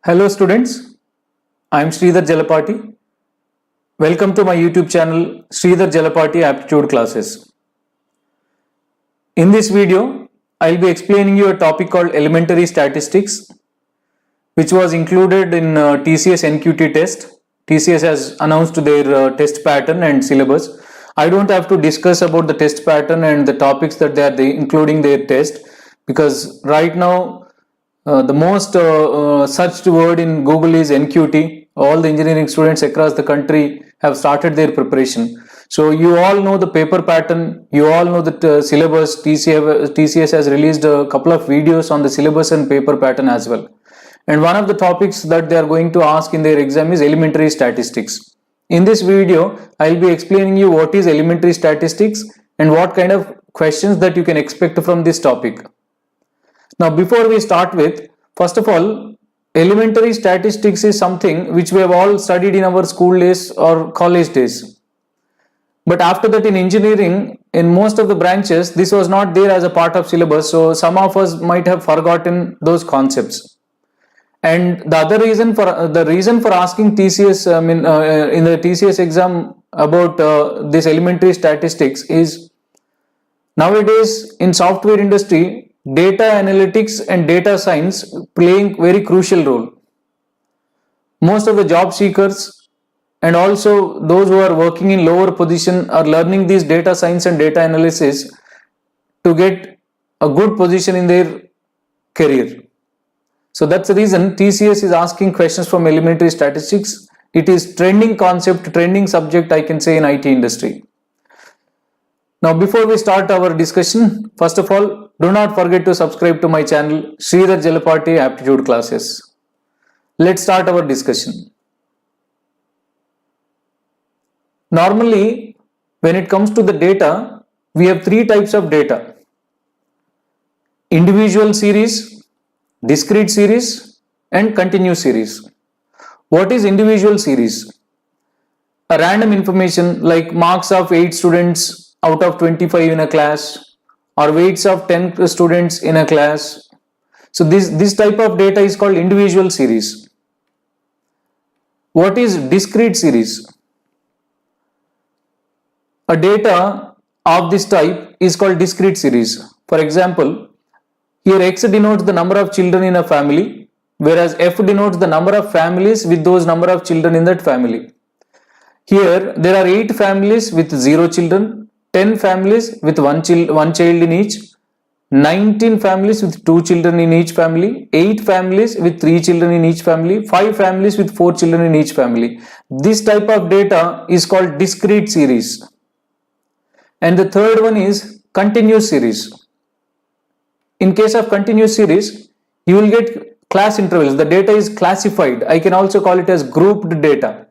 Hello students, I am Sridhar Jalapati. Welcome to my YouTube channel Sridhar Jalapati Aptitude classes. In this video, I will be explaining you a topic called elementary statistics, which was included in TCS Nqt test. TCS has announced their test pattern and syllabus. I don't have to discuss about the test pattern and the topics that they are including their test, because right now the most searched word in Google is Nqt. All the engineering students across the country have started their preparation. So you all know the paper pattern, you all know the syllabus. TCS has released a couple of videos on the syllabus and paper pattern as well. And one of the topics that they are going to ask in their exam is elementary statistics. In this video, I will be explaining you what is elementary statistics and what kind of questions that you can expect from this topic. Now, before we start with, first of all, elementary statistics is something which we have all studied in our school days or college days. But after that, in engineering, in most of the branches, this was not there as a part of syllabus. So some of us might have forgotten those concepts. And the other reason for asking TCS, in the TCS exam about this elementary statistics is, nowadays in software industry, data analytics and data science playing very crucial role. Most of the job seekers and also those who are working in lower position are learning these data science and data analysis to get a good position in their career. So that's the reason TCS is asking questions from elementary statistics. It is trending concept, trending subject, I can say, in IT industry. Now, before we start our discussion, first of all, do not forget to subscribe to my channel Sridhar Jalapati Aptitude classes. Let's start our discussion. Normally, when it comes to the data, we have three types of data: individual series, discrete series, and continuous series. What is individual series? A random information like marks of 8 students out of 25 in a class, or weights of 10 students in a class. So this type of data is called individual series. What is discrete series? A data of this type is called discrete series. For example, here X denotes the number of children in a family, whereas F denotes the number of families with those number of children in that family. Here there are 8 families with 0 children, 10 families with one child in each, 19 families with 2 children in each family, 8 families with 3 children in each family, 5 families with 4 children in each family. This type of data is called discrete series. And the third one is continuous series. In case of continuous series, you will get class intervals. The data is classified. I can also call it as grouped data.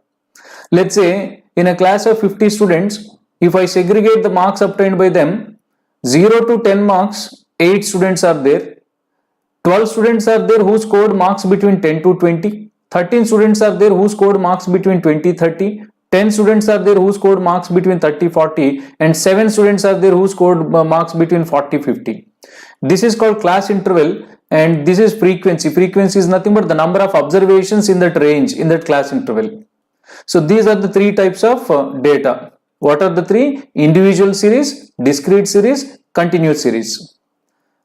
Let's say in a class of 50 students, if I segregate the marks obtained by them, 0 to 10 marks, 8 students are there, 12 students are there who scored marks between 10 to 20, 13 students are there who scored marks between 20-30, 10 students are there who scored marks between 30-40, and 7 students are there who scored marks between 40-50. This is called class interval, and this is frequency. Frequency is nothing but the number of observations in that range, in that class interval. So these are the three types of data. What are the three? Individual series, discrete series, continuous series.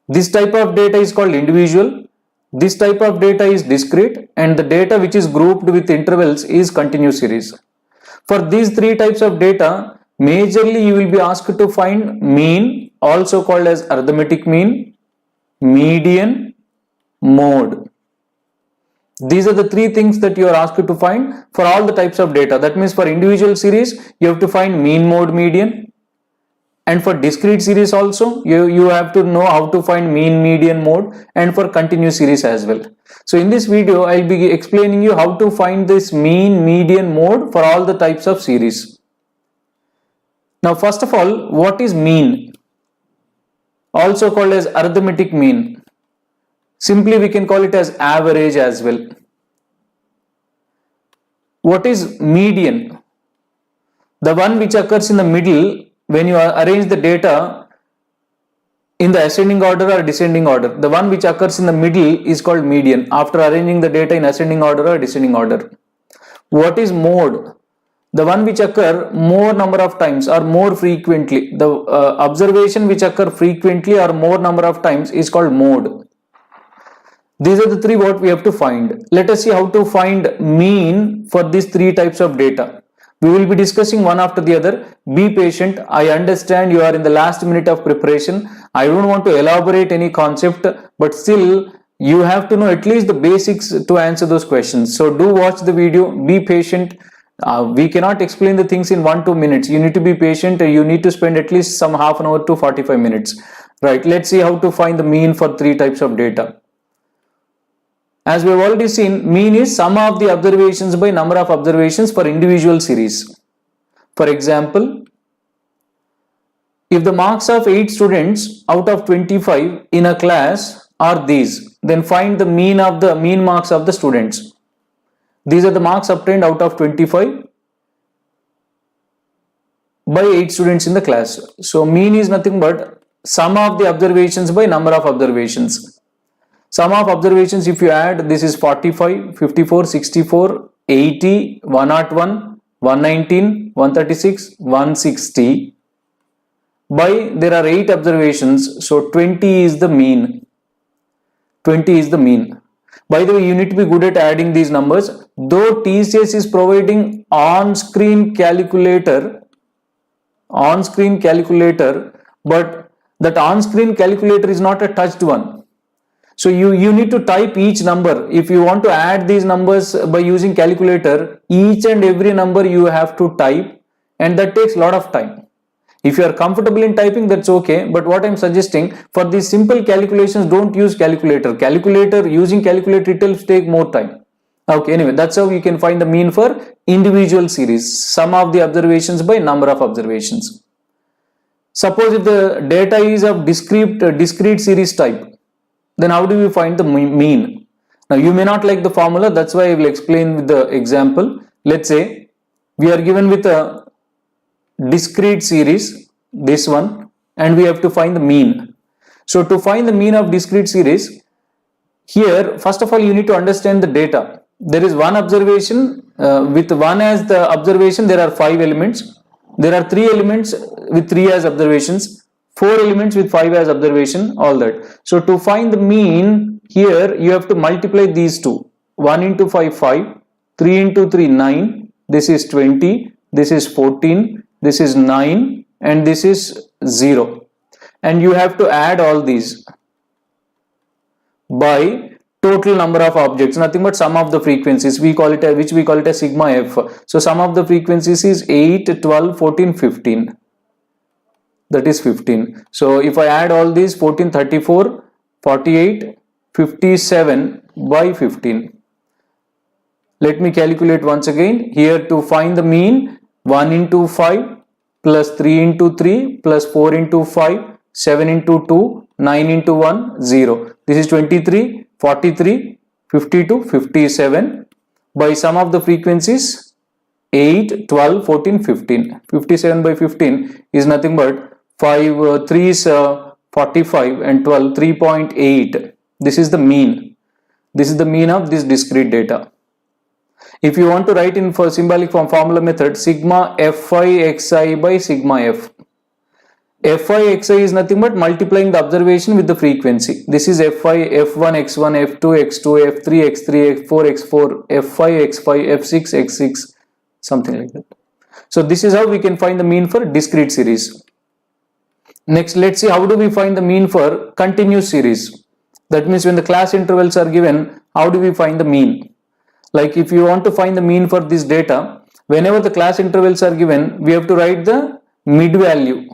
This type of data is called individual, this type of data is discrete, and the data which is grouped with intervals is continuous series. For these three types of data, majorly you will be asked to find mean, also called as arithmetic mean, median, mode. These are the three things that you are asked to find for all the types of data. That means for individual series, you have to find mean, mode, median. And for discrete series also, you have to know how to find mean, median, mode, and for continuous series as well. So in this video, I will be explaining you how to find this mean, median, mode for all the types of series. Now, first of all, what is mean? Also called as arithmetic mean. Simply we can call it as average as well. What is median? The one which occurs in the middle when you arrange the data in the ascending order or descending order. The one which occurs in the middle is called median after arranging the data in ascending order or descending order. What is mode? The one which occur more number of times or more frequently. The observation which occur frequently or more number of times is called mode. These are the three what we have to find. Let us see how to find mean for these three types of data. We will be discussing one after the other. Be patient. I understand you are in the last minute of preparation. I don't want to elaborate any concept, but still you have to know at least the basics to answer those questions. So do watch the video. Be patient. We cannot explain the things in 1-2 minutes. You need to be patient. You need to spend at least some half an hour to 45 minutes. Right. Let's see how to find the mean for three types of data. As we have already seen, mean is sum of the observations by number of observations for individual series. For example, if the marks of 8 students out of 25 in a class are these, then find the mean marks of the students. These are the marks obtained out of 25 by 8 students in the class. So mean is nothing but sum of the observations by number of observations. Sum of observations, if you add, this is 45, 54, 64, 80, 101, 119, 136, 160. By there are 8 observations, so 20 is the mean. 20 is the mean. By the way, you need to be good at adding these numbers. Though TCS is providing on-screen calculator, but that on-screen calculator is not a touched one. So you need to type each number. If you want to add these numbers by using calculator, each and every number you have to type, and that takes a lot of time. If you are comfortable in typing, that's okay. But what I'm suggesting, for these simple calculations, don't use calculator. Using calculator itself take more time. Okay, anyway, that's how you can find the mean for individual series. Sum of the observations by number of observations. Suppose if the data is of discrete series type, then how do we find the mean? Now you may not like the formula, that's why I will explain with the example. Let's say we are given with a discrete series, this one, and we have to find the mean. So to find the mean of discrete series, here first of all you need to understand the data. There is one observation, with 1 as the observation there are 5 elements. There are 3 elements with 3 as observations. 4 elements with 5 as observation, all that. So to find the mean, here you have to multiply these two. 1 into 5, 5. 3 into 3, 9. This is 20. This is 14. This is 9. And this is 0. And you have to add all these by total number of objects, nothing but sum of the frequencies. We call it which we call it as sigma f. So sum of the frequencies is 8, 12, 14, 15. That is 15. So if I add all these, 14, 34, 48, 57 by 15. Let me calculate once again. Here to find the mean, 1 into 5 plus 3 into 3 plus 4 into 5, 7 into 2, 9 into 1, 0. This is 23, 43, 52, 57 by sum of the frequencies 8, 12, 14, 15. 57 by 15 is nothing but 5, 3 is 45 and 12, 3.8. This is the mean. This is the mean of this discrete data. If you want to write in for symbolic form formula method, sigma fi xi by sigma f. Fi xi is nothing but multiplying the observation with the frequency. This is fi f1 x1 f2 x2 f3 x3 f4 x4 f5 x5 f6 x6, something like that. So this is how we can find the mean for discrete series. Next, let's see how do we find the mean for continuous series. That means when the class intervals are given, how do we find the mean? Like if you want to find the mean for this data, whenever the class intervals are given, we have to write the mid value.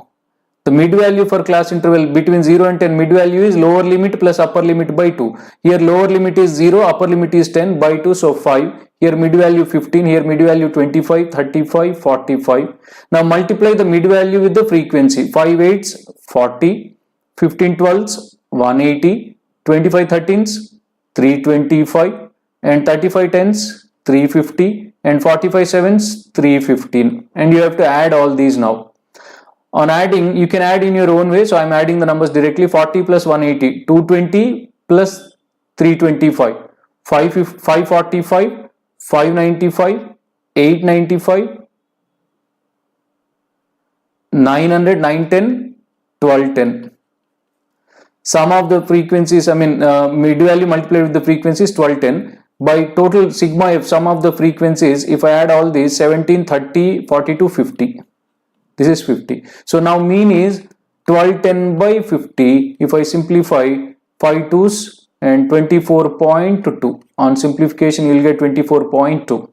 The mid value for class interval between 0 and 10, mid value is lower limit plus upper limit by 2. Here lower limit is 0, upper limit is 10 by 2, so 5. Here mid value 15, here mid value 25, 35, 45. Now multiply the mid value with the frequency. 5 8s, 40, 15 12s, 180, 25 13s, 325, and 35 10s, 350, and 45 7s, 315. And you have to add all these now. On adding, you can add in your own way. So I'm adding the numbers directly. 40 plus 180, 220 plus 325, 545, 595, 895, 900, 910, 1210. Sum of the frequencies, mid value multiplied with the frequencies 1210. By total sigma f, sum of the frequencies, if I add all these, 17, 30, 42, 50. This is 50. So now mean is 1210 by 50. If I simplify, 5 2s and 24.2. On simplification, you will get 24.2.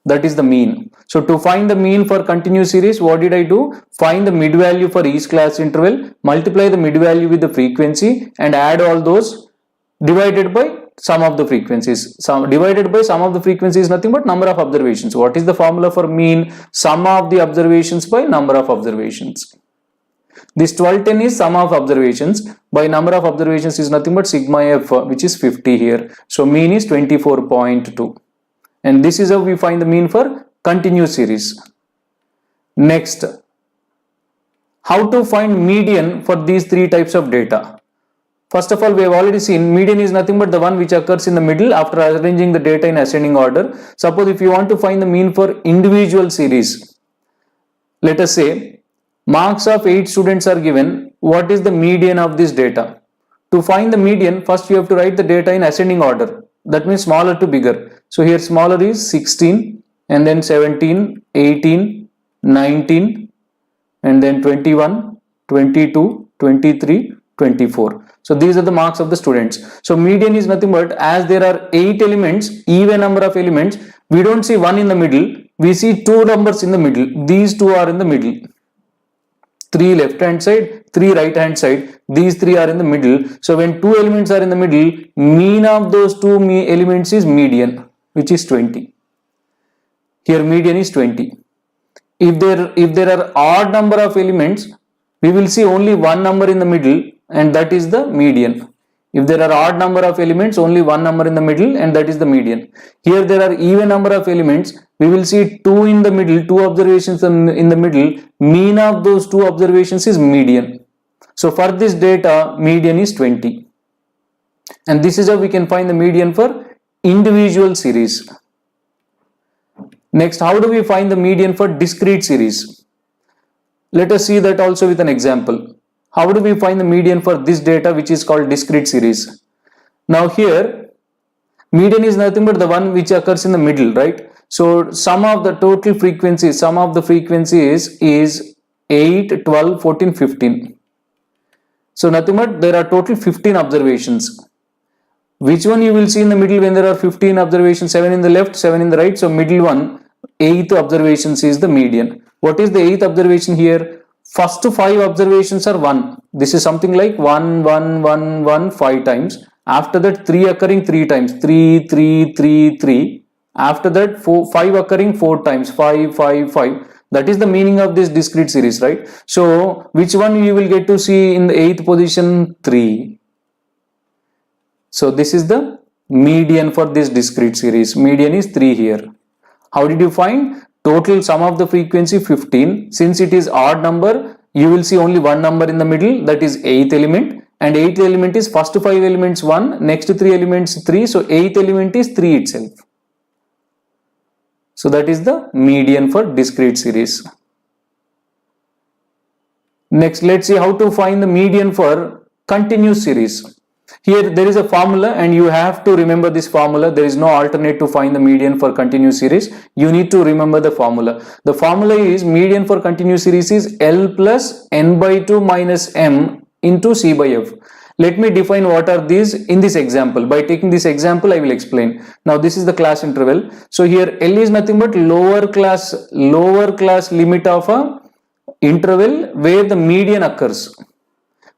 That is the mean. So to find the mean for continuous series, what did I do? Find the mid value for each class interval, multiply the mid value with the frequency and add all those divided by sum of the frequencies. Divided by sum of the frequency is nothing but number of observations. What is the formula for mean? Sum of the observations by number of observations. This 1210 is sum of observations by number of observations is nothing but sigma f, which is 50 here. So mean is 24.2. And this is how we find the mean for continuous series. Next, how to find median for these three types of data. First of all, we have already seen median is nothing but the one which occurs in the middle after arranging the data in ascending order. Suppose if you want to find the mean for individual series, let us say marks of 8 students are given. What is the median of this data? To find the median, first you have to write the data in ascending order. That means smaller to bigger. So here smaller is 16 and then 17, 18, 19 and then 21, 22, 23, 24. So these are the marks of the students. So median is nothing but, as there are 8 elements, even number of elements, we don't see one in the middle, we see 2 numbers in the middle. These 2 are in the middle. 3 left hand side, 3 right hand side, these 3 are in the middle. So when 2 elements are in the middle, mean of those 2 elements is median, which is 20. Here median is 20. If there are odd number of elements, we will see only one number in the middle, and that is the median. If there are odd number of elements, only one number in the middle, and that is the median. Here there are even number of elements, we will see 2 in the middle, 2 observations in the middle, mean of those 2 observations is median. So for this data, median is 20. And this is how we can find the median for individual series. Next, how do we find the median for discrete series? Let us see that also with an example. How do we find the median for this data which is called discrete series? Now here, median is nothing but the one which occurs in the middle, right? So sum of the total frequencies, sum of the frequencies is 8, 12, 14, 15. So nothing but there are total 15 observations. Which one you will see in the middle when there are 15 observations? 7 in the left, 7 in the right. So middle one, 8th observations is the median. What is the 8th observation here? First 5 observations are 1. This is something like 1, 1, 1, 1, 5 times. After that 3 occurring 3 times. 3, 3, 3, 3. After that 5 occurring 4 times. 5, 5, 5. That is the meaning of this discrete series, right? So which one you will get to see in the 8th position? 3. So this is the median for this discrete series. Median is 3 here. How did you find? Total sum of the frequency 15. Since it is odd number, you will see only one number in the middle, that is 8th element. And 8th element is first 5 elements 1, next 3 elements 3. So 8th element is 3 itself. So that is the median for discrete series. Next, let's see how to find the median for continuous series. Here there is a formula and you have to remember this formula. There is no alternate to find the median for continuous series. You need to remember the formula. The formula is median for continuous series is L plus n by 2 minus m into C by f. Let me define what are these in this example. By taking this example, I will explain. Now this is the class interval. So here L is nothing but lower class limit of a interval where the median occurs.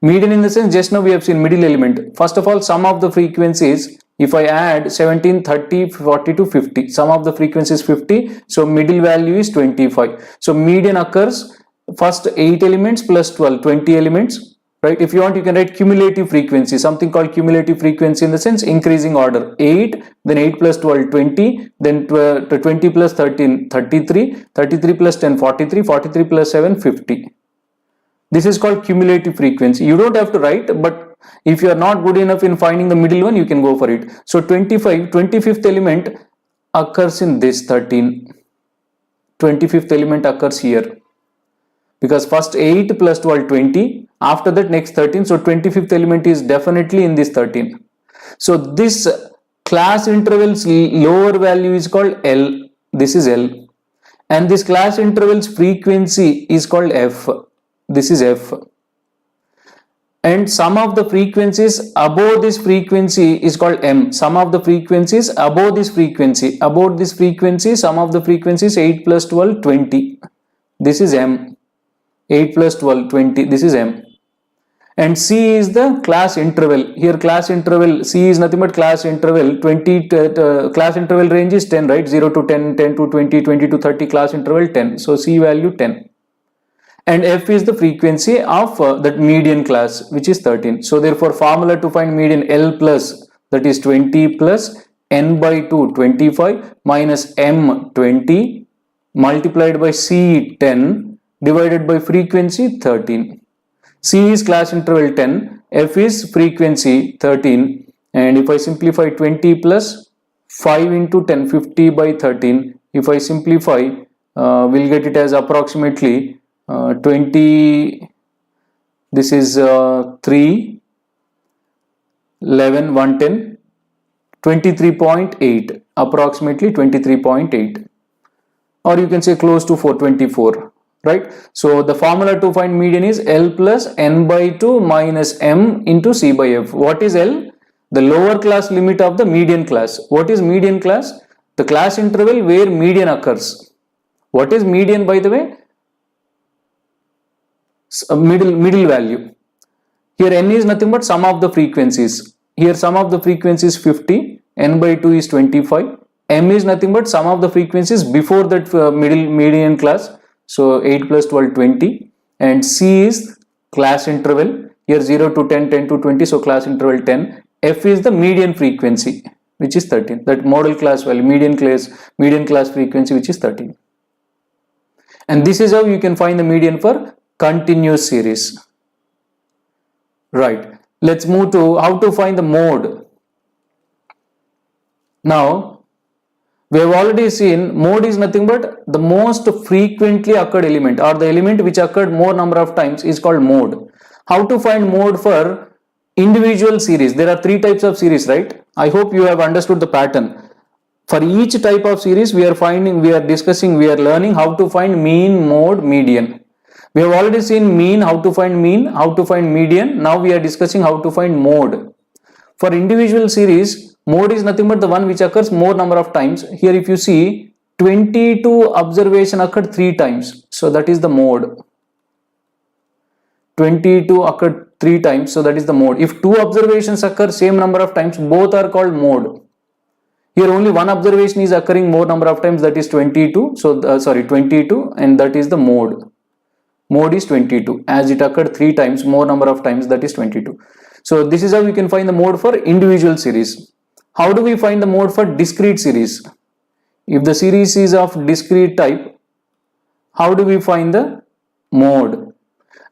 Median in the sense, just now we have seen middle element. First of all, sum of the frequencies, if I add 17, 30, 40 to 50, sum of the frequencies 50, so middle value is 25. So median occurs first 8 elements plus 12, 20 elements, right? If you want, you can write cumulative frequency, something called cumulative frequency in the sense increasing order. 8, then 8 plus 12, 20, then 20 plus 13, 33, 33 plus 10, 43, 43 plus 7, 50. This is called cumulative frequency. You don't have to write, but if you are not good enough in finding the middle one, you can go for it. So 25th element occurs in this 13. 25th element occurs here, because first 8 plus 12 20, after that next 13. So 25th element is definitely in this 13. So this class interval's lower value is called L. This is L. And this class interval's frequency is called F. This is F. And sum of the frequencies above this frequency is called M. Sum of the frequencies above this frequency. Above this frequency, sum of the frequencies 8 plus 12, 20. This is M. 8 plus 12, 20. This is M. And C is the class interval. Here class interval, C is nothing but class interval. 20, class interval range is 10, right? 0 to 10, 10 to 20, 20 to 30, class interval 10. So C value 10. And F is the frequency of that median class, which is 13. So therefore formula to find median, L plus, that is 20 plus N by 2, 25, minus M 20, multiplied by C 10, divided by frequency 13. C is class interval 10, F is frequency 13, and if I simplify 20 plus 5 into 10, 50 by 13, if I simplify, we'll get it as approximately 20, this is 3, 11, 110, 23.8, approximately 23.8, or you can say close to 424. Right? So the formula to find median is L plus N by 2 minus M into C by F. What is L? The lower class limit of the median class. What is median class? The class interval where median occurs. What is median, by the way? Middle value. Here N is nothing but sum of the frequencies. Here sum of the frequencies 50, N by 2 is 25. M is nothing but sum of the frequencies before that median class. So 8 plus 12, 20, and C is class interval. Here 0 to 10, 10 to 20, so class interval 10. F is the median frequency, which is 13. That model class value, median class frequency, which is 13. And this is how you can find the median for continuous series. Right. Let's move to how to find the mode. Now, we have already seen mode is nothing but the most frequently occurred element, or the element which occurred more number of times is called mode. How to find mode for individual series? There are 3 types of series, right? I hope you have understood the pattern. For each type of series, we are learning how to find mean, mode, median. We have already seen mean, how to find median. Now we are discussing how to find mode. For individual series, mode is nothing but the one which occurs more number of times. Here if you see, 22 observation occurred 3 times. So that is the mode. 22 occurred 3 times. So that is the mode. If 2 observations occur same number of times, both are called mode. Here only one observation is occurring more number of times, that is 22. So 22, and that is the mode. Mode is 22. As it occurred 3 times, more number of times, that is 22. So this is how we can find the mode for individual series. How do we find the mode for discrete series? If the series is of discrete type, how do we find the mode?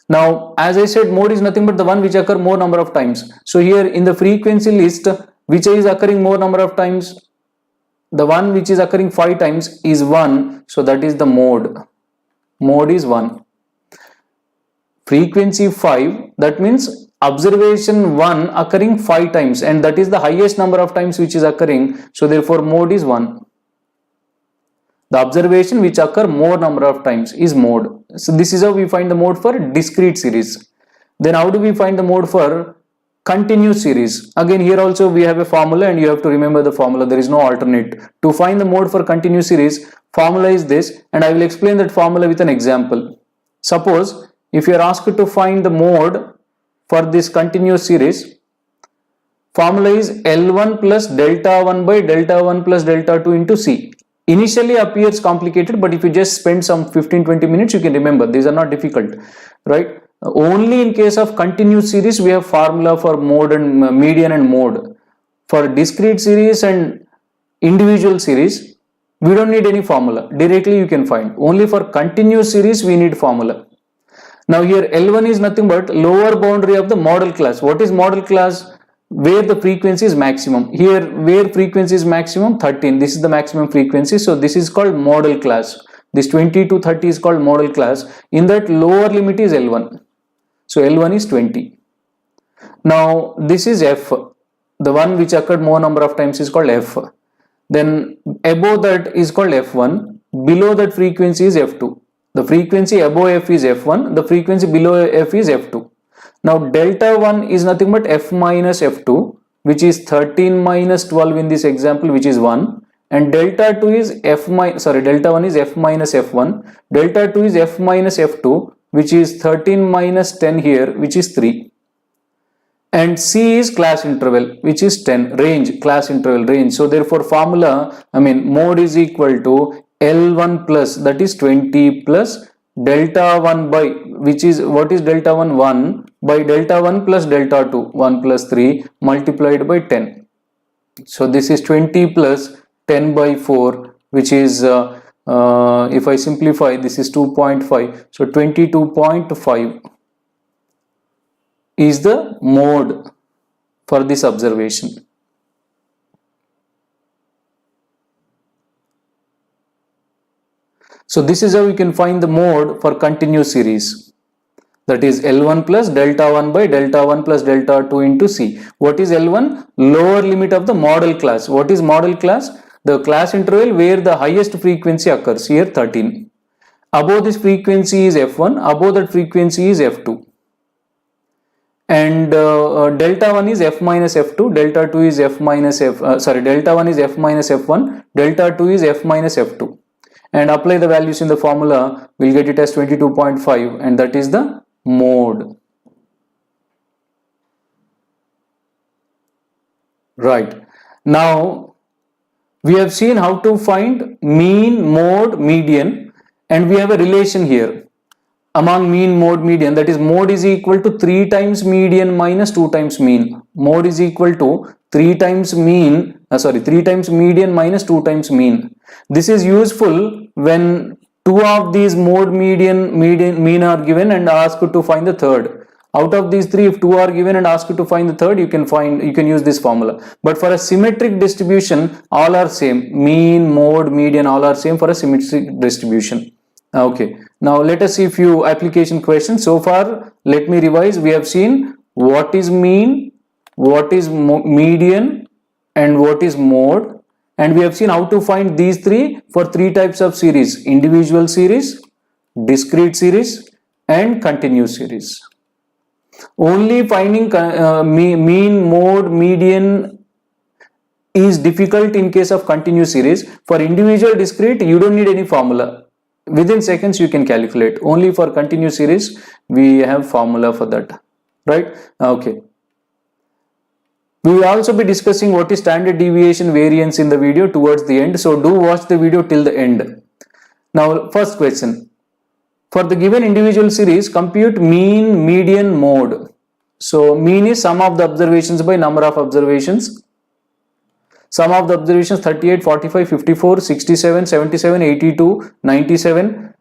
Now, as I said, mode is nothing but the one which occur more number of times. So here in the frequency list, which is occurring more number of times? The one which is occurring 5 times is 1. So that is the mode. Mode is 1. Frequency 5, that means observation 1 occurring 5 times, and that is the highest number of times which is occurring. So therefore mode is 1. The observation which occur more number of times is mode. So this is how we find the mode for discrete series. Then how do we find the mode for continuous series? Again, here also we have a formula, and you have to remember the formula. There is no alternate. To find the mode for continuous series, formula is this, and I will explain that formula with an example. Suppose if you are asked to find the mode for this continuous series, formula is L1 plus delta 1 by delta 1 plus delta 2 into C. Initially appears complicated, but if you just spend some 15-20 minutes, you can remember. These are not difficult, right? Only in case of continuous series, we have formula for mode and median and mode. For discrete series and individual series, we don't need any formula. Directly you can find. Only for continuous series, we need formula. Now here L1 is nothing but lower boundary of the model class. What is model class? Where the frequency is maximum. Here where frequency is maximum, 13. This is the maximum frequency. So this is called model class. This 20 to 30 is called model class. In that lower limit is L1. So L1 is 20. Now this is F. The one which occurred more number of times is called F. Then above that is called F1. Below that frequency is F2. The frequency above F is F1. The frequency below F is F2. Now delta 1 is nothing but F minus F2, which is 13 minus 12 in this example, which is 1. And delta 2 is delta 1 is F minus F1. Delta 2 is F minus F2, which is 13 minus 10 here, which is 3. And C is class interval, which is 10, range, class interval range. So therefore formula, mode is equal to L1 plus, that is 20 plus delta 1 by, which is, what is delta 1? 1 by delta 1 plus delta 2, 1 plus 3 multiplied by 10. So this is 20 plus 10 by 4, which is, if I simplify, this is 2.5. So 22.5 is the mode for this observation. So this is how we can find the mode for continuous series. That is L1 plus delta 1 by delta 1 plus delta 2 into C. What is L1? Lower limit of the model class. What is model class? The class interval where the highest frequency occurs. Here 13. Above this frequency is F1. Above that frequency is F2. And delta 1 is F minus F2. Delta 2 is F minus delta 1 is F minus F1. Delta 2 is F minus F2. And apply the values in the formula, we'll get it as 22.5, and that is the mode. Right. Now, we have seen how to find mean, mode, median, and we have a relation here among mean, mode, median. That is, mode is equal to 3 times median minus 2 times mean. Mode is equal to 3 times median minus 2 times mean. This is useful when two of these mode, median, mean are given and asked to find the third. Out of these three, if two are given and asked to find the third, you can use this formula. But for a symmetric distribution, all are same. Mean, mode, median, all are same for a symmetric distribution. Okay. Now let us see a few application questions. So far, let me revise. We have seen what is mean, what is median, and what is mode. And we have seen how to find these three for three types of series: individual series, discrete series, and continuous series. Only finding mean, mode, median is difficult in case of continuous series. For individual discrete, you don't need any formula. Within seconds you can calculate. Only for continuous series we have formula for that, right? Okay. We will also be discussing what is standard deviation variance in the video towards the end. So do watch the video till the end. Now first question. For the given individual series, compute mean, median, mode. So mean is sum of the observations by number of observations. Sum of the observations 38, 45, 54, 67, 77, 82, 97.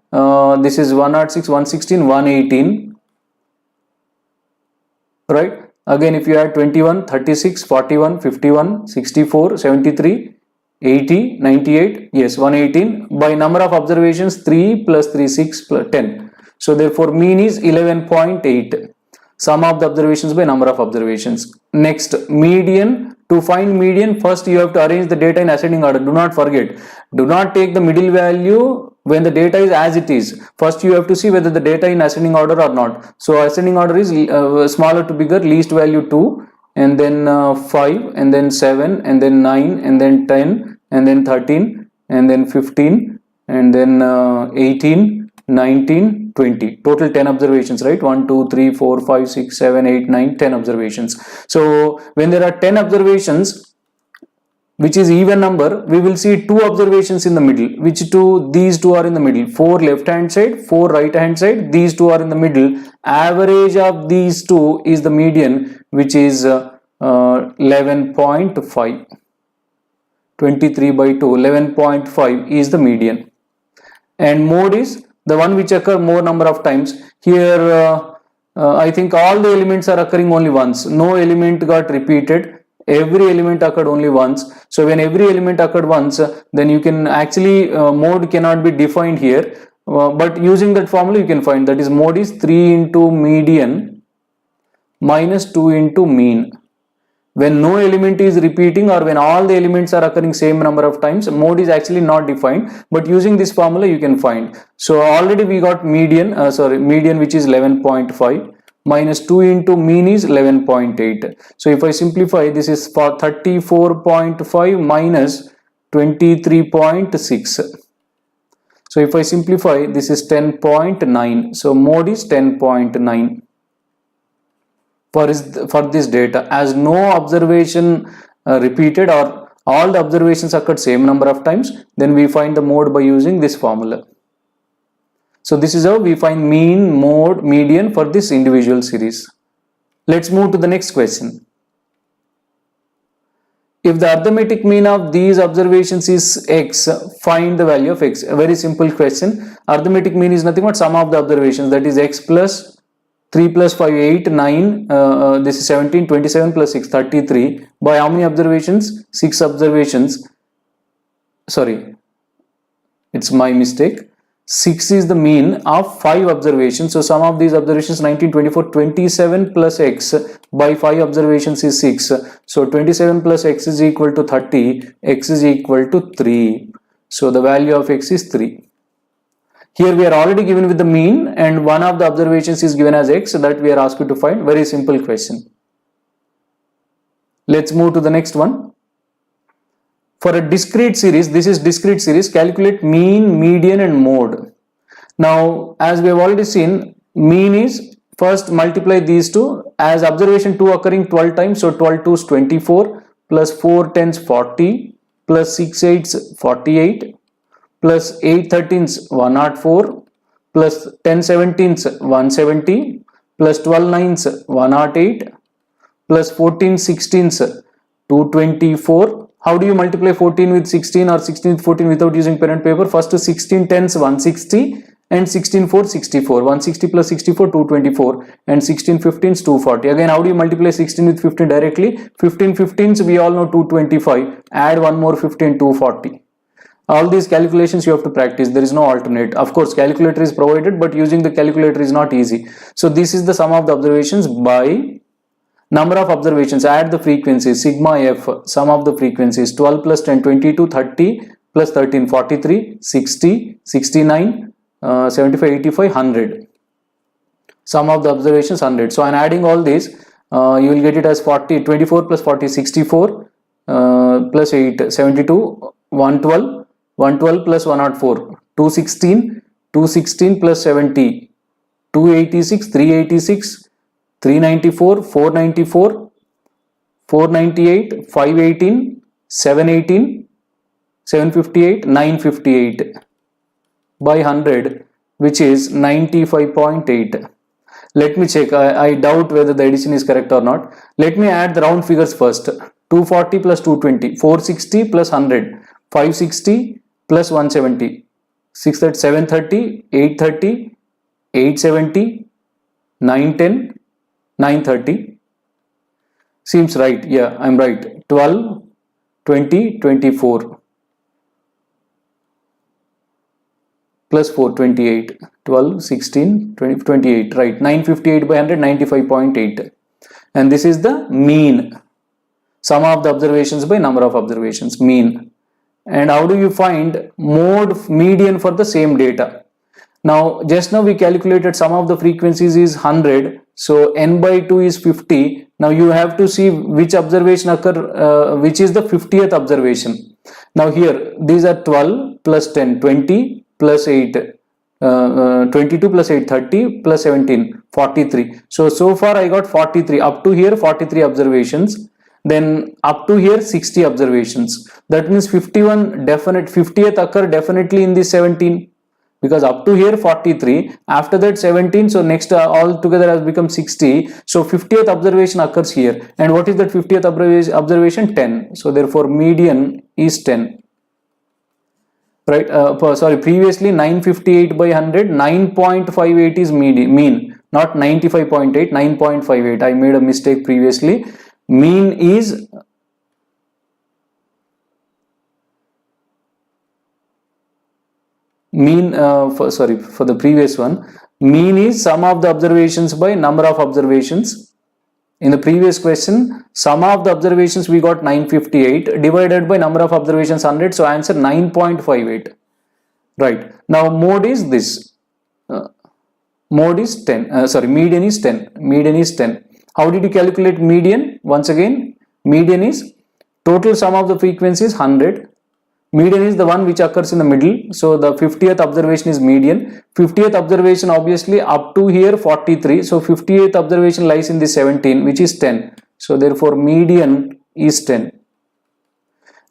This is 106, 116, 118. Right? Again, if you add 21, 36, 41, 51, 64, 73, 80, 98, yes, 118. By number of observations, 3 plus 3, 6 plus 10. So therefore, mean is 11.8. Sum of the observations by number of observations. Next, median. To find median, first you have to arrange the data in ascending order. Do not forget. Do not take the middle value when the data is as it is. First you have to see whether the data in ascending order or not. So ascending order is smaller to bigger, least value 2, and then 5, and then 7, and then 9, and then 10, and then 13, and then 15, and then 18, 19, 20. Total 10 observations, right? 1, 2, 3, 4, 5, 6, 7, 8, 9, 10 observations. So when there are 10 observations, which is even number, we will see 2 observations in the middle. Which two? These 2 are in the middle. 4 left hand side, 4 right hand side. These 2 are in the middle. Average of these 2 is the median, which is 11.5. 23 by 2, 11.5 is the median. And mode is the one which occur more number of times. Here I think all the elements are occurring only once. No element got repeated. Every element occurred only once. So when every element occurred once, then you can actually mode cannot be defined here. But using that formula you can find, that is mode is 3 into median minus 2 into mean. When no element is repeating or when all the elements are occurring same number of times, mode is actually not defined, but using this formula you can find. So already we got median, median which is 11.5 minus 2 into mean is 11.8. So if I simplify, this is for 34.5 minus 23.6. So if I simplify, this is 10.9. So mode is 10.9. For this data, as no observation repeated or all the observations occurred same number of times, then we find the mode by using this formula. So this is how we find mean, mode, median for this individual series. Let's move to the next question. If the arithmetic mean of these observations is x, find the value of x. A very simple question. Arithmetic mean is nothing but sum of the observations, that is x plus 3 plus 5, 8, 9, this is 17, 27 plus 6, 33. By how many observations? 6 observations. Sorry, it's my mistake. 6 is the mean of 5 observations. So sum of these observations 19, 24, 27 plus x by 5 observations is 6. So 27 plus x is equal to 30, x is equal to 3. So the value of x is 3. Here we are already given with the mean and one of the observations is given as x, so that we are asked to find. Very simple question. Let's move to the next one. For a discrete series, this is discrete series, calculate mean, median and mode. Now as we have already seen, mean is first multiply these two, as observation 2 occurring 12 times, so 12 2s 24 plus 4 10s 40 plus 6 8s 48. Plus 8 13s 104 plus 10 17s 170 plus 12 9s 108 plus 14 16s 224. How do you multiply 14 with 16 or 16 with 14 without using pen and paper? First 16 10s 160 and 16 4 64. 160 plus 64 224 and 16 15s 240. Again, how do you multiply 16 with 15 directly? 15 15s we all know 225. Add one more 15 240. All these calculations you have to practice. There is no alternate. Of course, calculator is provided, but using the calculator is not easy. So this is the sum of the observations by number of observations. Add the frequencies. Sigma f, sum of the frequencies. 12 plus 10, 22, 30 plus 13, 43, 60, 69, 75, 85, 100. Sum of the observations 100. So I'm adding all these. You will get it as 40, 24 plus 40, 64 plus 8, 72, 112. 112 plus 104, 216, 216 plus 70, 286, 386, 394, 494, 498, 518, 718, 758, 958 by 100, which is 95.8. Let me check. I doubt whether the addition is correct or not. Let me add the round figures first. 240 plus 220, 460 plus 100, 560 plus 170, 630, 730, 830, 870, 910, 930. Seems right. Yeah, I'm right. 12, 20, 24 plus 4, 28. 12, 16, 20, 28. Right. 958 by 100, 95.8. And this is the mean. Sum of the observations by number of observations, mean. And how do you find mode, median for the same data? Now, just now we calculated sum of the frequencies is 100. So n by 2 is 50. Now you have to see which observation occur, which is the 50th observation. Now here, these are 12 plus 10, 20 plus 8, 22 plus 8, 30 plus 17, 43. So far I got 43. Up to here 43 observations. Then up to here 60 observations. That means 51 definite, 50th occur definitely in this 17, because up to here 43, after that 17, so next all together has become 60. So 50th observation occurs here. And what is that 50th observation? 10. So therefore median is 10. right? Previously 958 by 100, 9.58 is mean, not 95.8, 9.58. I made a mistake previously. Mean is for the previous one, mean is sum of the observations by number of observations. In the previous question, sum of the observations we got 958 divided by number of observations 100, so answer 9.58. Right. Now mode is this. Mode is 10. Median is 10. Median is 10. How did you calculate median? Once again, median is total sum of the frequencies 100. Median is the one which occurs in the middle. So the 50th observation is median. 50th observation obviously up to here 43. So 58th observation lies in the 17, which is 10. So therefore median is 10.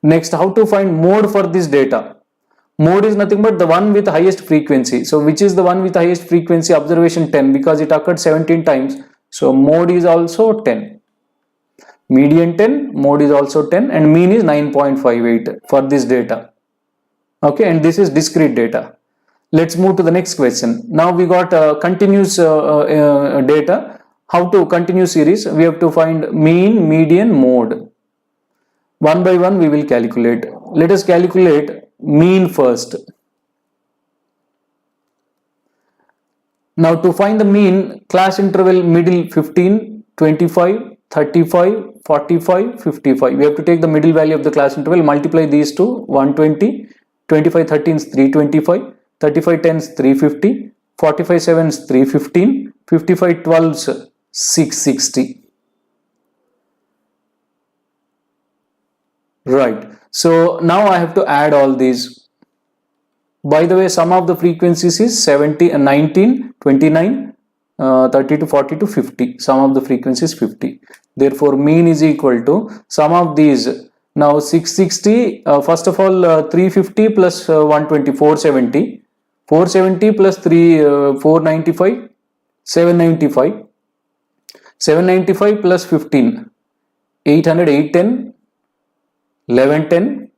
Next, how to find mode for this data? Mode is nothing but the one with highest frequency. So which is the one with highest frequency? Observation 10, because it occurred 17 times. So mode is also 10. Median 10, mode is also 10, and mean is 9.58 for this data. Okay, and this is discrete data. Let's move to the next question. Now we got continuous data. How to continue series? We have to find mean, median, mode. One by one we will calculate. Let us calculate mean first. Now to find the mean, class interval middle 15, 25, 35, 45, 55. We have to take the middle value of the class interval, multiply these two, 120, 25 13s 325, 35 10s 350, 45 7s 315, 55 12s 660. Right. So now I have to add all these. By the way, sum of the frequencies is 19, 29, 30 to 40 to 50. Sum of the frequencies 50. Therefore, mean is equal to sum of these. Now 660, first of all 350 plus 120, 470. 470 plus 495, 795. 795 plus 15, 800, 810, 1110,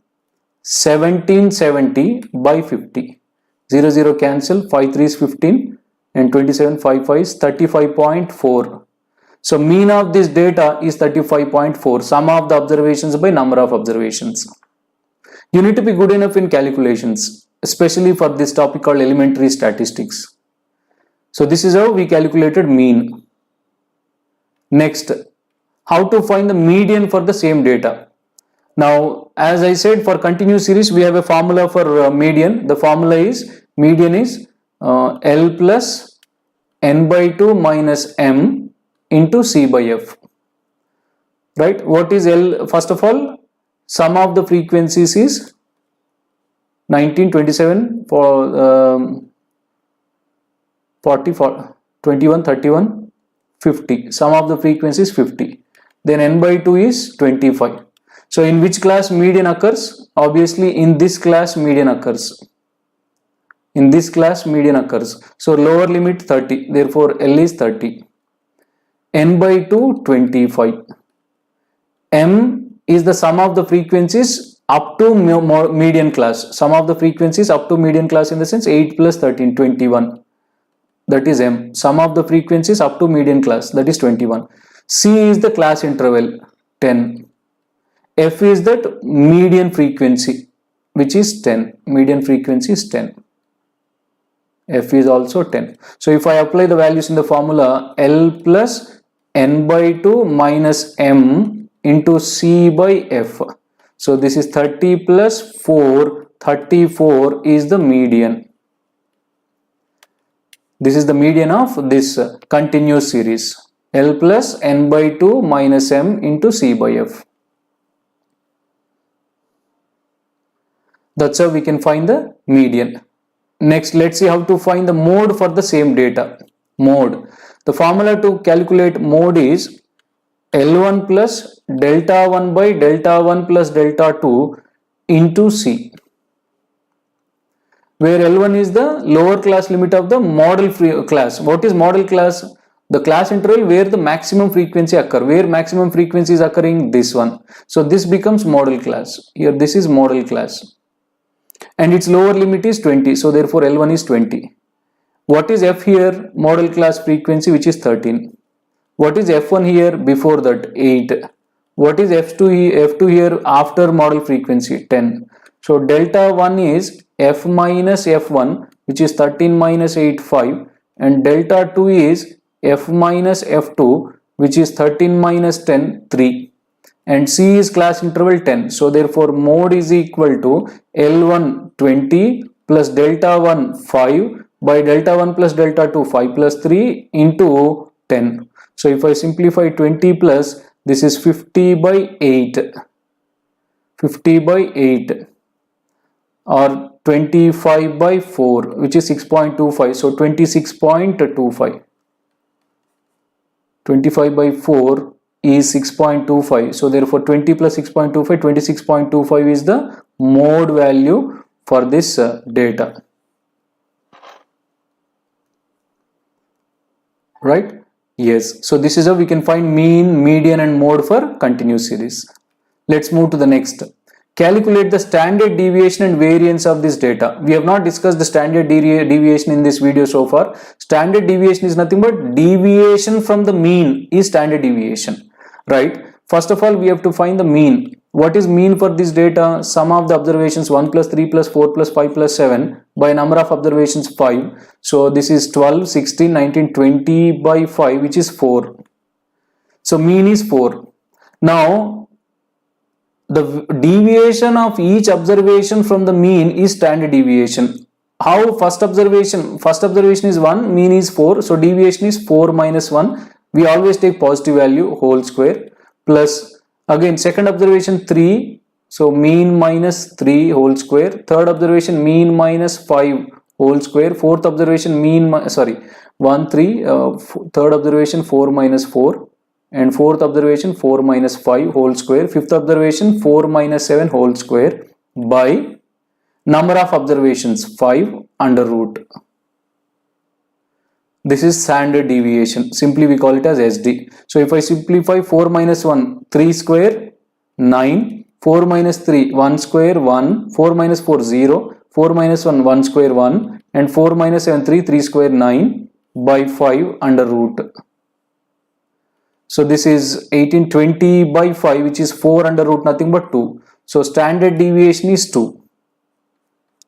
1770 by 50. 0, 0 cancel, 5 3 is 15 and 27, 5 5 is 35.4. So mean of this data is 35.4, sum of the observations by number of observations. You need to be good enough in calculations, especially for this topic called elementary statistics. So this is how we calculated mean. Next, how to find the median for the same data. Now, as I said, for continuous series, we have a formula for median. The formula is, median is L plus n by 2 minus m into C by F. Right? What is L? First of all, sum of the frequencies is 19, 27, 40, 21, 31, 50. Sum of the frequencies 50. Then n by 2 is 25. So in which class median occurs? Obviously in this class median occurs. In this class median occurs. So lower limit 30. Therefore L is 30. N by 2 25. M is the sum of the frequencies up to median class. Sum of the frequencies up to median class in the sense 8 plus 13, 21. That is M. Sum of the frequencies up to median class, that is 21. C is the class interval 10. F is that median frequency, which is 10. Median frequency is 10. F is also 10. So if I apply the values in the formula, L plus n by 2 minus m into C by F. So this is 30 plus 4. 34 is the median. This is the median of this continuous series. L plus n by 2 minus m into C by F. That's how we can find the median. Next, let's see how to find the mode for the same data. Mode. The formula to calculate mode is L1 plus delta 1 by delta 1 plus delta 2 into C, where L1 is the lower class limit of the model class. What is model class? The class interval where the maximum frequency occur. Where maximum frequency is occurring? This one. So this becomes model class. Here this is model class. and its lower limit is 20. So therefore L1 is 20. What is F here? Model class frequency, which is 13. What is F1 here? Before that, 8. What is F2 here after model frequency? 10. So delta 1 is F minus F1, which is 13 minus 8, 5. And delta 2 is F minus F2, which is 13 minus 10, 3. And C is class interval 10. So therefore mode is equal to L1 20 plus delta 1 5 by delta 1 plus delta 2 5 plus 3 into 10. So if I simplify 20 plus, this is 50 by 8. 50 by 8 or 25 by 4, which is 6.25. So 26.25. 25 by 4 is 6.25. So therefore 20 plus 6.25, 26.25 is the mode value for this data. Right? Yes. So this is how we can find mean, median and mode for continuous series. Let's move to the next. Calculate the standard deviation and variance of this data. We have not discussed the standard deviation in this video so far. Standard deviation is nothing but deviation from the mean is standard deviation. Right? First of all, we have to find the mean. What is mean for this data? Sum of the observations 1 plus 3 plus 4 plus 5 plus 7 by number of observations 5. So this is 12, 16, 19, 20 by 5, which is 4. So mean is 4. Now the deviation of each observation from the mean is standard deviation. How? First observation is 1, mean is 4. So deviation is 4 minus 1. We always take positive value, whole square, plus again second observation 3, so mean minus 3 whole square. Third observation mean minus 5 whole square. Fourth observation mean 1 3. Third observation 4 minus 4, and fourth observation 4 minus 5 whole square. Fifth observation 4 minus 7 whole square by number of observations 5 under root. This is standard deviation. Simply we call it as SD. So if I simplify 4 minus 1, 3 square, 9. 4 minus 3, 1 square, 1. 4 minus 4, 0. 4 minus 1, 1 square, 1. And 4 minus 7, 3. 3 square, 9 by 5 under root. So this is 1820 by 5, which is 4 under root, nothing but 2. So standard deviation is 2.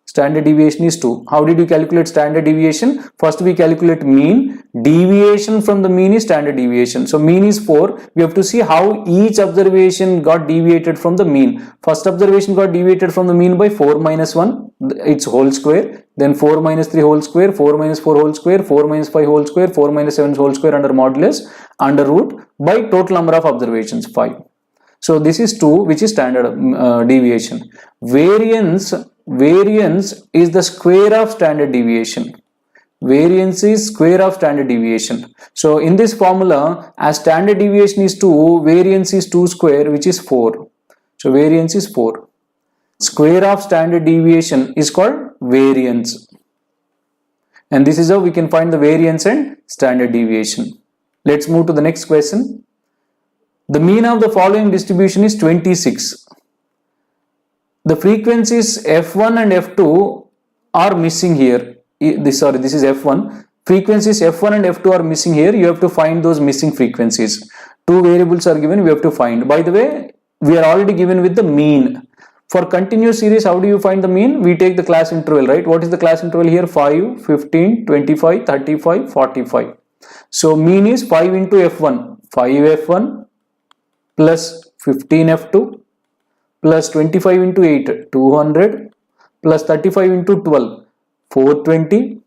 Standard deviation is 2. How did you calculate standard deviation? First we calculate mean. Deviation from the mean is standard deviation. So mean is 4. We have to see how each observation got deviated from the mean. First observation got deviated from the mean by 4 minus 1, its whole square. Then 4 minus 3 whole square, 4 minus 4 whole square, 4 minus 5 whole square, 4 minus 7 whole square under modulus, under root by total number of observations 5. So this is 2, which is standard deviation. Variance is the square of standard deviation. Variance is square of standard deviation. So in this formula, as standard deviation is 2, variance is 2 square, which is 4. So variance is 4. Square of standard deviation is called variance. And this is how we can find the variance and standard deviation. Let's move to the next question. The mean of the following distribution is 26. The frequencies F1 and F2 are missing here. This is F1. Frequencies F1 and F2 are missing here. You have to find those missing frequencies. Two variables are given, we have to find. By the way, we are already given with the mean. For continuous series, how do you find the mean? We take the class interval, right? What is the class interval here? 5, 15, 25, 35, 45. So mean is 5 into F1. 5F1 plus 15F2 plus 25 into 8, 200 plus 35 into 12, 420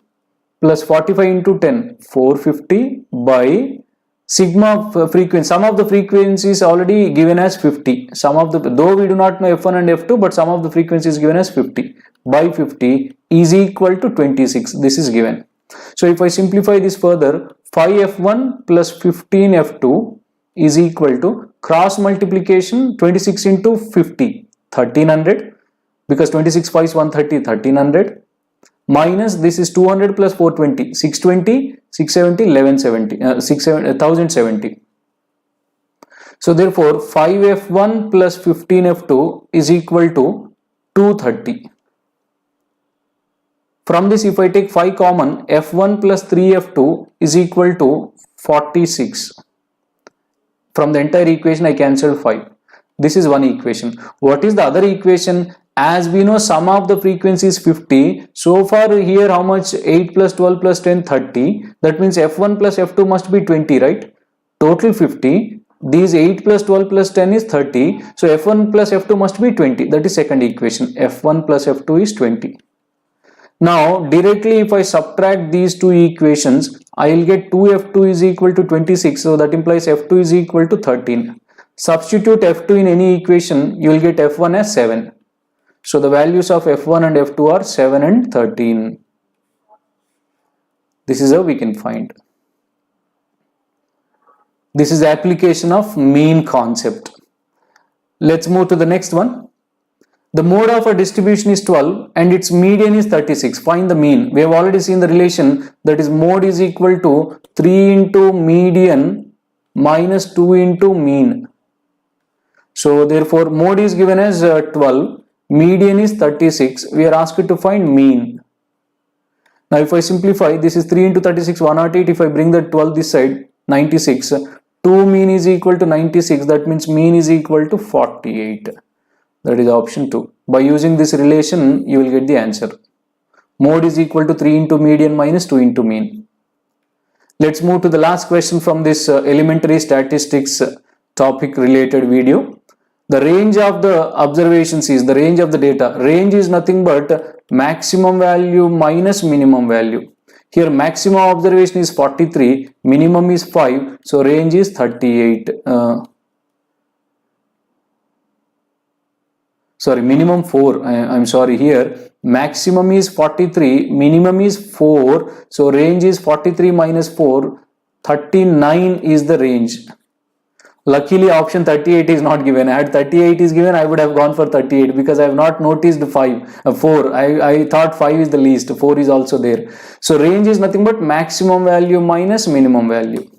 plus 45 into 10, 450 by sigma frequency. Sum of the frequency is already given as 50. Though we do not know F1 and F2, but sum of the frequency is given as 50 by 50 is equal to 26. This is given. So if I simplify this further, 5F1 plus 15F2 is equal to cross multiplication 26 into 50, 1300, because 26 5 is 130, 1300, minus this is 200 plus 420, 620, 670, 1170, 1070. So therefore 5F1 plus 15F2 is equal to 230. From this, if I take 5 common, f1 plus 3f2 is equal to 46. From the entire equation, I cancelled 5. This is one equation. What is the other equation? As we know, sum of the frequency is 50. So far here, how much? 8 plus 12 plus 10, 30. That means f1 plus f2 must be 20, right? Total 50. These 8 plus 12 plus 10 is 30. So f1 plus f2 must be 20. That is second equation. f1 plus f2 is 20. Now directly if I subtract these two equations, I will get 2f2 is equal to 26. So that implies f2 is equal to 13. Substitute f2 in any equation, you will get f1 as 7. So the values of f1 and f2 are 7 and 13. This is how we can find. This is the application of mean concept. Let's move to the next one. The mode of a distribution is 12 and its median is 36. Find the mean. We have already seen the relation, that is mode is equal to 3 into median minus 2 into mean. So therefore mode is given as 12, median is 36. We are asked to find mean. Now if I simplify, this is 3 into 36, 108. If I bring the 12 this side, 96. 2 mean is equal to 96. That means mean is equal to 48. That is option 2. By using this relation, you will get the answer. Mode is equal to 3 into median minus 2 into mean. Let's move to the last question from this elementary statistics topic related video. The range of the observations is the range of the data. Range is nothing but maximum value minus minimum value. Here maximum observation is 43, minimum is 5, so range is 38. Sorry, minimum 4. I'm sorry, here maximum is 43, minimum is 4, so range is 43 minus 4, 39 is the range. Luckily option 38 is not given. Had 38 is given, I would have gone for 38 because I have not noticed 4. I thought 5 is the least, 4 is also there. So range is nothing but maximum value minus minimum value.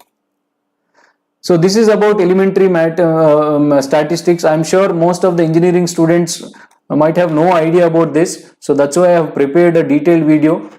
So this is about elementary statistics. I am sure most of the engineering students might have no idea about this. So that's why I have prepared a detailed video.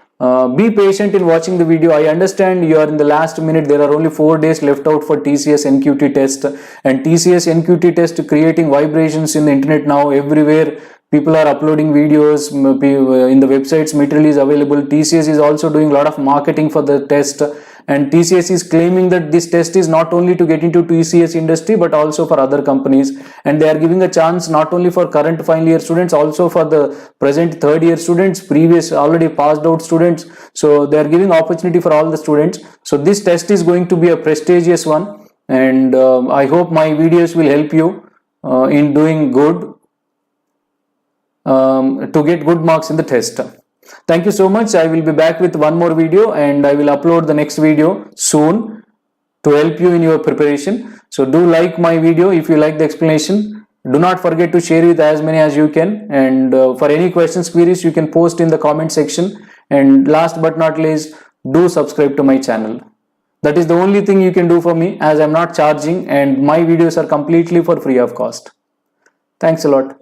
Be patient in watching the video. I understand you are in the last minute. There are only 4 days left out for TCS Nqt test, and TCS Nqt test creating vibrations in the internet now everywhere. People are uploading videos in the websites, material is available. TCS is also doing a lot of marketing for the test, and TCS is claiming that this test is not only to get into TCS industry but also for other companies, and they are giving a chance not only for current final year students, also for the present third year students, previous already passed out students. So they are giving opportunity for all the students. So this test is going to be a prestigious one, and I hope my videos will help you in doing good, to get good marks in the test. Thank you so much. I will be back with one more video, and I will upload the next video soon to help you in your preparation. So do like my video if you like the explanation. Do not forget to share with as many as you can, and for any questions, queries, you can post in the comment section. And last but not least, do subscribe to my channel. That is the only thing you can do for me, as I am not charging and my videos are completely for free of cost. Thanks a lot.